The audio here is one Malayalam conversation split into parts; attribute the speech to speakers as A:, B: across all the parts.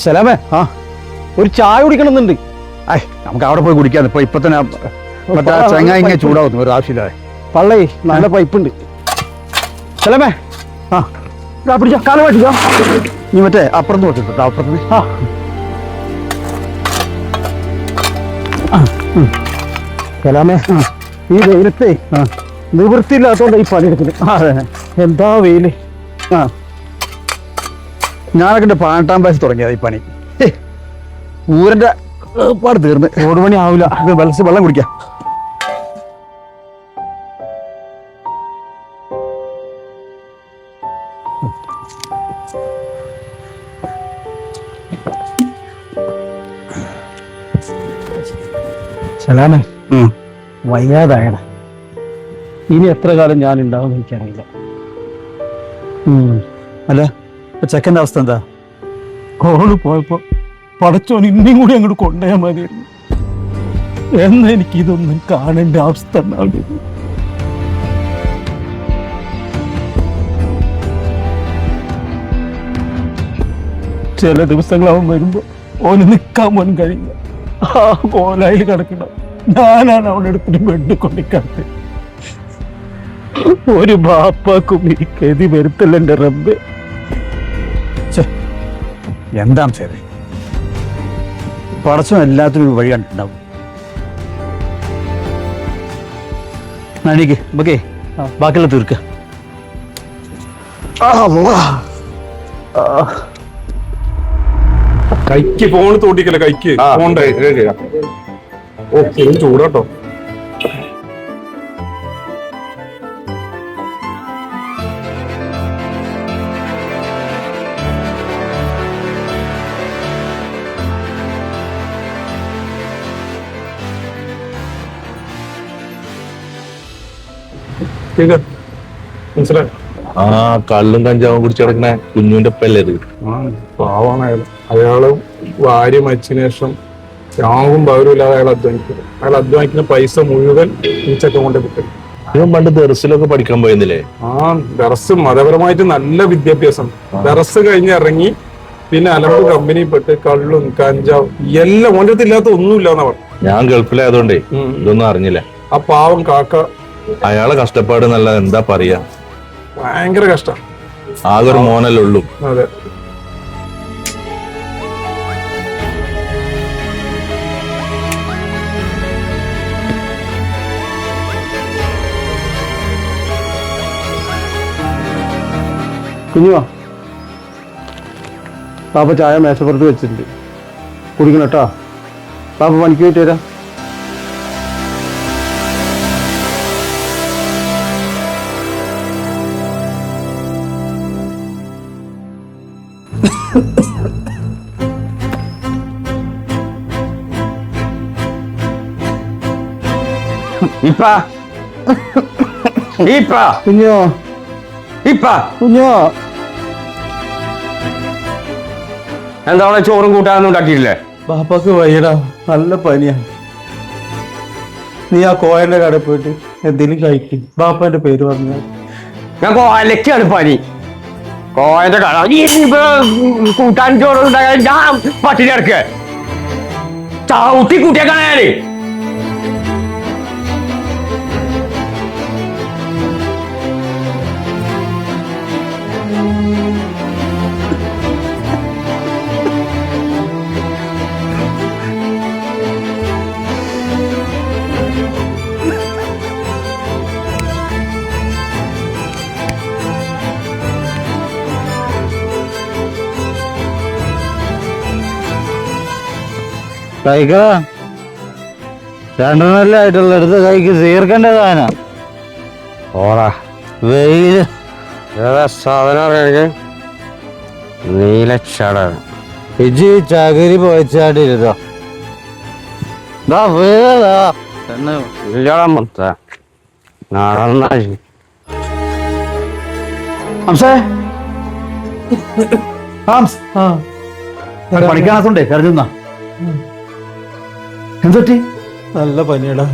A: സലാമേ, ഒരു ചായ കുടിക്കണമെന്നുണ്ട്. നമുക്ക് അവിടെ പോയി കുടിക്കാതെ ഇപ്പൊ തന്നെ മറ്റേ ചങ്ങായി ഇങ്ങനെ ചൂടാവുന്നു. ഒരു ആവശ്യമില്ലാതെ പള്ളേ നല്ല പൈപ്പുണ്ട്. സലാമേ, പിടിച്ചോ, കാലം പറ്റിച്ചോ. നീ മറ്റേ അപ്പുറത്ത് വെച്ചിട്ടോ, അപ്പുറത്ത്. സലാമേ, ഈ വെയിലത്തെ നിവൃത്തിയില്ലാത്തോണ്ട് ഈ പണിയെടുക്കുന്നത്. എന്താ വെയില്. ഞാനൊക്കെ എൻ്റെ 18-ാം വയസ്സ് തുടങ്ങിയത് ഈ പണി. ഊരൻ്റെ പാട് തീർന്ന് 1 മണി ആവില്ല. വെള്ളം കുടിക്കാം. സലാമേ, വയ്യാതായട. ഇനി എത്ര കാലം ഞാൻ ഉണ്ടാവും എനിക്കറിയില്ല. അല്ല, ചെക്കൻ്റെ അവസ്ഥ എന്താ? കോള് പോയപ്പോ പടച്ചോൻ ഇനിയും കൂടി അങ്ങോട്ട് കൊണ്ടുപോയാൽ മതിയായിരുന്നു. എന്നാ എനിക്കിതൊന്നും കാണേണ്ട അവസ്ഥ ഉണ്ടാവില്ല. ചില ദിവസങ്ങളാവും വരുമ്പോ ഓന് നിൽക്കാൻ പോലും കഴിയില്ല. ആ കോലായിൽ കിടക്കണം. ഞാനാണ് അവനെ എടുത്തിട്ട് ബെഡ് കൊണ്ടിക്കാത്ത. ഒരു ബാപ്പാക്കും ഈ ഗതി വരുത്തല്ല എൻ്റെ റബ്ബ്. എന്താണ് ശരി, പടച്ചോൻ എല്ലാത്തിനും ഒരു വഴി കണ്ടിട്ടുണ്ടാവും. എനിക്ക് ഓക്കെ, ബാക്കിയുള്ള തീർക്കുക.
B: കൈക്ക് ഫോണ് തോട്ടിക്കല്ലേ, കൈക്ക് ഓക്കെ. ചൂടാട്ടോ. മനസ്സിലായി.
C: കള്ളും കഞ്ചാവും കുടിച്ച് കിടക്കണ കുഞ്ഞുവിന്റെ ഒപ്പല്ലേ ഇത്?
B: പാവാണ് അയാള് ഭാര്യ മരിച്ചതിന് ശേഷം യാവും പകരമില്ലാതെ അയാൾ അധ്വാനിക്കും. അയാൾ അധ്വാനിക്കുന്ന പൈസ മുഴുവൻ ഈ ചെക്കം കൊണ്ട് കിട്ടും.
C: ഇവൻ പണ്ട് ദർസിലൊക്കെ പഠിക്കാൻ പോയിരുന്നില്ലേ?
B: ദർസ് മതപരമായിട്ട് നല്ല വിദ്യാഭ്യാസം. ദർസ് കഴിഞ്ഞ് ഇറങ്ങി പിന്നെ അലമ്പ് കമ്പനിപ്പെട്ട് കള്ളും കഞ്ചാവും എല്ലാം ഓൻ്റെ അടുത്ത് ഇല്ലാത്ത ഒന്നുമില്ലാന്നാ പറഞ്ഞു.
C: ഞാൻ ഗൾഫിലായതുകൊണ്ടേ ഇതൊന്നും അറിഞ്ഞില്ല.
B: ആ പാവം കാക്ക
C: അയാളെ കഷ്ടപ്പാട് നല്ല എന്താ പറയാ,
B: ഭയങ്കര കഷ്ടം.
C: ആകെ ഒരു മോനല്ലേ ഉള്ളൂ.
B: അതെ.
A: കുഞ്ഞുവാ, പാപ്പ ചായ മേശപ്പുറത്ത് വെച്ചിട്ടുണ്ട്, കുടിക്കണം കേട്ടോ. പാപ്പ പണിക്ക് പോയിട്ട് വരാം. കുഞ്ഞോ, കുഞ്ഞോ,
D: എന്താ അവിടെ ചോറും കൂട്ടാനൊന്നും ഉണ്ടാക്കിയില്ലേ?
A: ബാപ്പാക്ക് വയ്യടാ, നല്ല പനിയാ. നീ ആ കോയന്റെ കടയിൽ പോയിട്ട് എന്തെങ്കിലും കഴിക്കും. ബാപ്പാന്റെ പേര് പറഞ്ഞാൽ
D: ഞാൻ കോയലക്കാണ് പനി. കോയന്റെ കട കൂട്ടാൻ ചോറുണ്ടായ ഞാൻ പട്ടിണി ഇറക്ക് ചവിട്ടി കൂട്ടിയേക്കാണ് ഞാന്.
A: കഴിക്ക, രണ്ടെണ്ണല്ലേ ആയിട്ടുള്ള അടുത്ത് കൈക്ക് തീർക്കേണ്ട സാധനം.
D: ഓടാ
A: വെയില്
D: സാധനം നീലച്ചാടാണ്.
A: ഇജി ചകിരി പോയിച്ചാട്ടിരുതോ. പഠിക്കാനത്തുണ്ടേ കരുതുന്ന എന്തൊട്ടി
B: നല്ല പനിയടാ.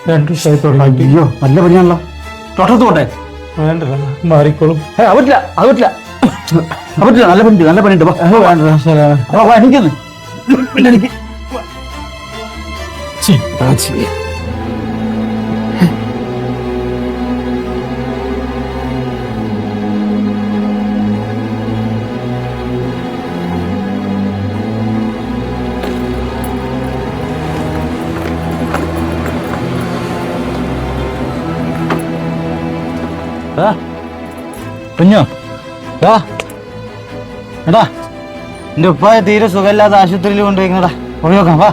A: 2 ദിവസമായി തുടങ്ങി. അയ്യോ നല്ല പനിയാണല്ലോ. ഡോക്ടർക്ക് പോട്ടെ?
B: വേണ്ടടാ, മാറിക്കോളും.
A: അത് പറ്റില്ല, അത് പറ്റില്ല, അത് പറ്റില്ല. നല്ല പനി, നല്ല പനിയുണ്ട്.
B: വേണ്ടടാ സലാമേ.
A: എനിക്കൊന്ന് എനിക്ക് കുഞ്ഞോ എടാ, എന്റെ ഉപ്പായ തീരെ സുഖമില്ലാതെ ആശുപത്രിയിൽ കൊണ്ടുപോയിക്കണടാ. പോയി നോക്കാം. വാ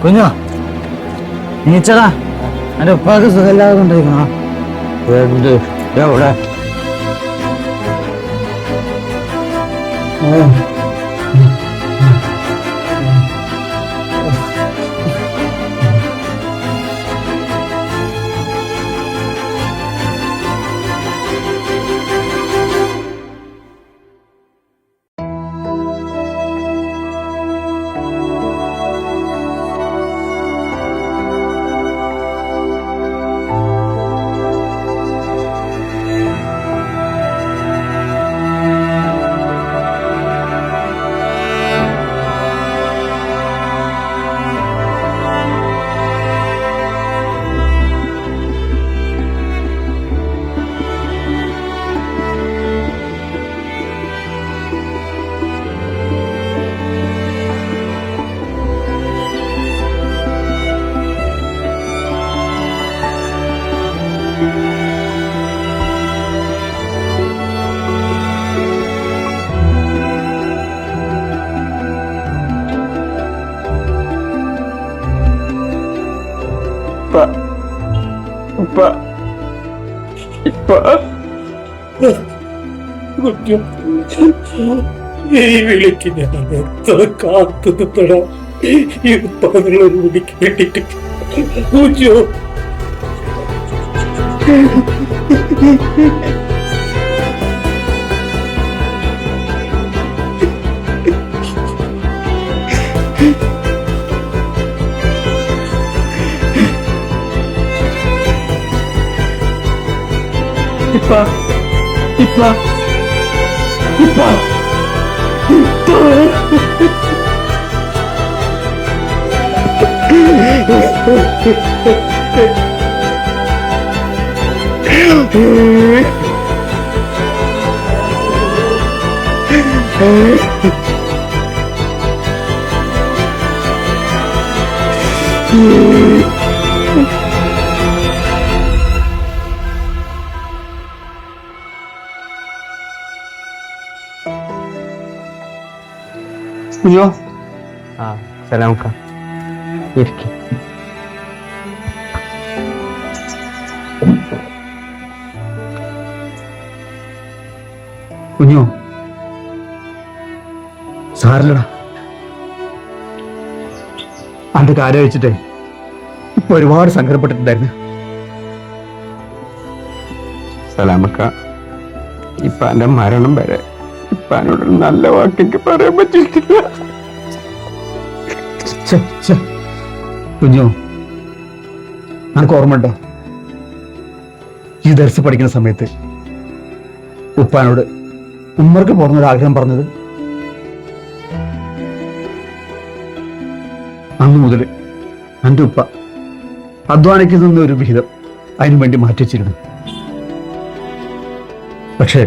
A: കുഞ്ഞോ, നീച്ചടാ. എന്റെ ഉപ്പാക്ക് സുഖമില്ലാതെ കൊണ്ടുപോയിക്കണോ? എവിടെ?
B: ഈ വിളിക്ക് ഞാൻ എത്ര കാത്തു നിന്നടാ. ഈ പകലൊരു വിളിക്ക് വേണ്ടിട്ട് പൂജോ. കുഞ്ഞോ,
D: സലാമക്ക, ഇരിക്ക്.
A: കുഞ്ഞോ, സാറില്ലടാ. അന്റെ കാര്യം വെച്ചിട്ടേ ഇപ്പൊ ഒരുപാട് സങ്കടപ്പെട്ടിട്ടുണ്ടായിരുന്നു.
D: സലാമക്ക, ഇപ്പൊ എന്റെ മരണം വരെ ഇപ്പാനോട് നല്ല വാക്കെനിക്ക് പറയാൻ പറ്റിയിട്ടില്ല.
A: കുഞ്ഞോ, നമുക്ക് ഓർമ്മയുണ്ടോ ഈ ദർസ് പഠിക്കുന്ന സമയത്ത് ഉപ്പാനോട് ഉമ്മർക്ക് പോകുന്നൊരു ആഗ്രഹം പറഞ്ഞത്? അന്ന് മുതൽ എൻ്റെ ഉപ്പ അധ്വാനിക്കുന്ന ഒരു വിഹിതം അതിനു വേണ്ടി മാറ്റി വെച്ചിരുന്നു. പക്ഷേ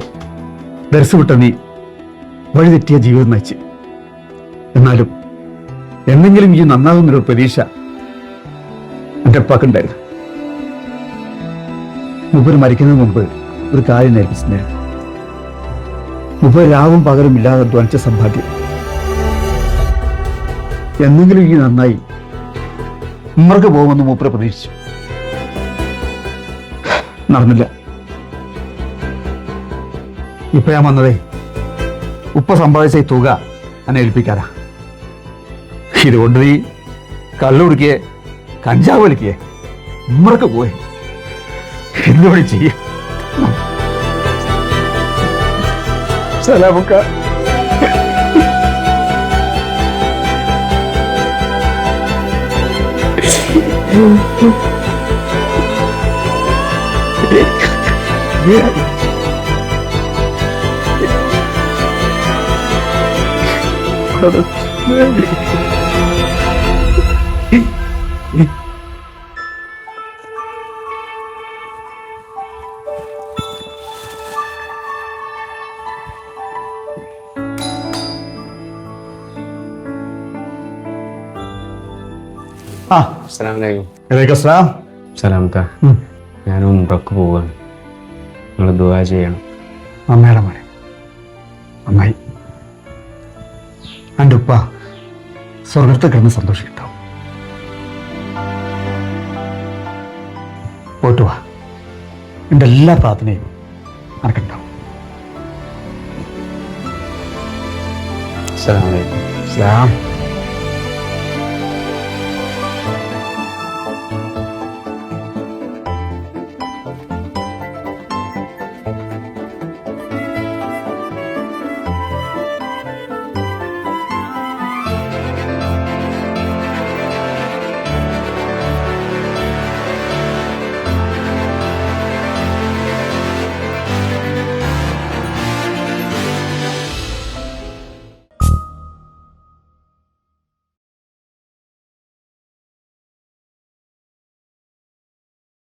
A: ദർസ് വിട്ട നീ വഴിതെറ്റിയ ജീവിതം നയിച്ച്. എന്നാലും എന്തെങ്കിലും ഈ നന്നാകുന്നൊരു പ്രതീക്ഷ എൻ്റെ ഉപ്പാക്കുണ്ടായിരുന്നു. മുപ്പര് മരിക്കുന്നതിന് മുമ്പ് ഒരു കാര്യം നേൽപ്പിച്ചിട്ടുണ്ടായിരുന്നു. മുപ്പര് രാവും പകലും ഇല്ലാതെ അധ്വാനിച്ച സമ്പാദ്യം എന്തെങ്കിലും ഈ നന്നായി ഉമ്മർക്ക് പോകുമെന്ന് മൂപ്പര് പ്രതീക്ഷിച്ചു. നടന്നില്ല. ഇപ്പൊ ഞാൻ വന്നതേ ഉപ്പ സമ്പാദിച്ച ഈ തുക എന്നെ ഏൽപ്പിക്കാനാ. ഇതുകൊണ്ട് നീ കള്ളു കുടിക്കേ കഞ്ചാവ് വലിക്കേ ഉമ്മർക്ക് പോയി എന്തുപടി ചെയ്യും? സലാമക്ക, ആ
D: അസ്സലാമലൈക്കും.
A: വലൈക്കും അസ്സലാം.
D: സലാമത്ത. ഞാൻ ഉംറക്ക് പോവാണ്, നിങ്ങൾ ദുആ ചെയ്യണം.
A: അമ്മയുടെ മോനെ അമ്മായി എൻ്റെ ഉപ്പ സ്വർഗത്തിൽ കിടന്ന് സന്തോഷിക്കട്ടോ. പോയിട്ട് വാ, എൻ്റെ എല്ലാ പ്രാർത്ഥനയും നടക്കണ്ടാവും.
D: അസ്സലാമലൈക്കും.
A: സലാം.